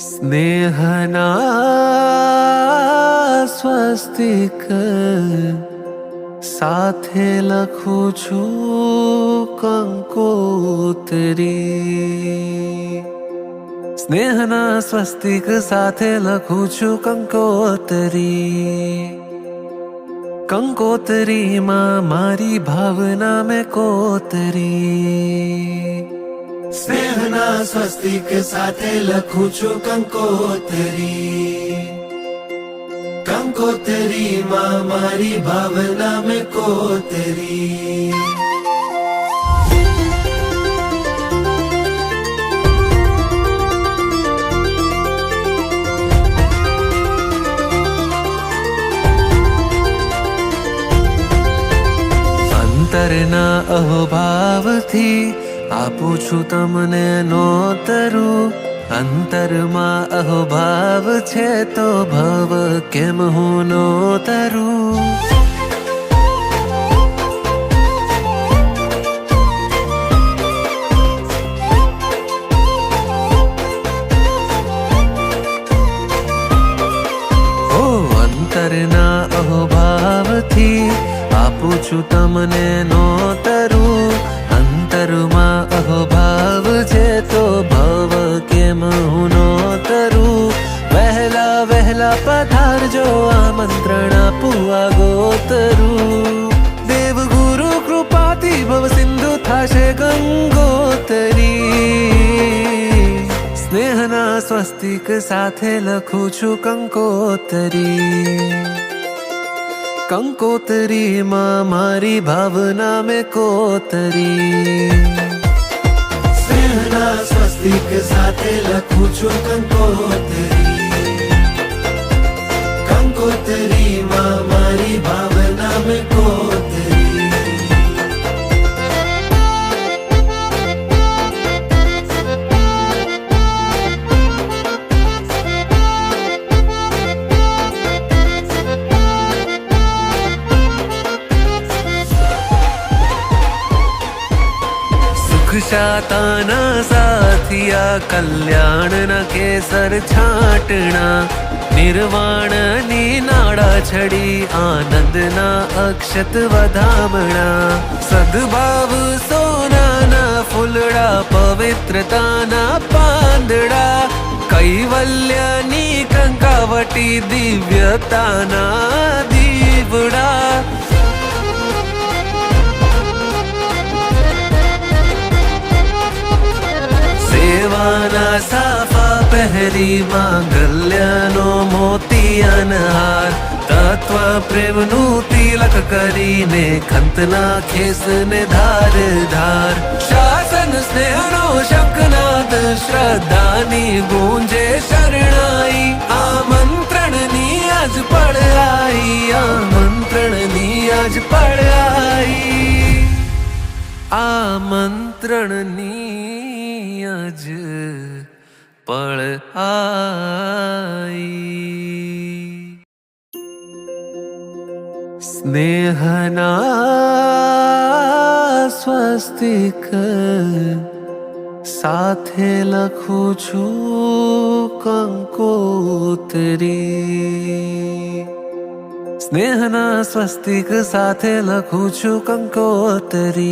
સ્નેહના સ્વસ્તિક સાથે લખું છું કંકોત્રી. સ્નેહના સ્વસ્તિક સાથે લખું છું કંકોત્રી. કંકોત્રીમાં મારી ભાવના મેં કોતરી. સ્નેહના સ્વસ્તિક સાથે લખું છું કંકોત્રી. કંકોત્રીમાં મારી ભાવના મેં કોતરી. અંતરના અહોભાવથી આપું છું તમને નોતરું. અંતરમાં અહોભાવ છે તો ભવ કેમ હું નોતરું. ઓ અંતરના અહોભાવથી આપું છું તમને નોતરું. અંતરમાં અહોભાવ છે તો ભવ કેમ હું નોતરું. વહેલા વહેલા પધારજો આમંત્રણ આપું આગોતરું. દેવ ગુરુ કૃપાથી ભવ સિંધુ થાશે ગંગોતરી. સ્નેહના સ્વસ્તિક સાથે લખું છું કંકોત્રી. કંકોત્રીમાં મારી ભાવના મેં કોતરી. સ્નેહના સ્વસ્તિક સાથે લખું છું કંકોત્રી. કંકોત્રીમાં મારી ભાવના મેં કોતરી. શાતાના સાથિયા કલ્યાણના કેસર છાંટણા. નિર્વાણની નાડા છડી આનંદના અક્ષત વધામણા. સદભાવ સોનાના ફૂલડા પવિત્રતાના પાંદડા. કૈવલ્યની કંકાવટી દિવ્યતાના દીવડા. સેવાના સાફા પહેરી માંગલ્યનો મોતિયાનહાર. તત્વ પ્રેમનું તિલક કરીને ખંતના ખેસને ધાર ધાર. શાસન સ્નેહનો શંખનાદ શ્રદ્ધાની ગુંજે શરણાઈ. આમંત્રણની આજ પળ આઈ. આમંત્રણની આજ પળ આઈ. આમંત્રણની આજ પળ આઈ. સ્નેહના સ્વસ્તિક સાથે લખું છું કંકોત્રી. સ્નેહના સ્વસ્તિક સાથે લખું છું કંકોત્રી.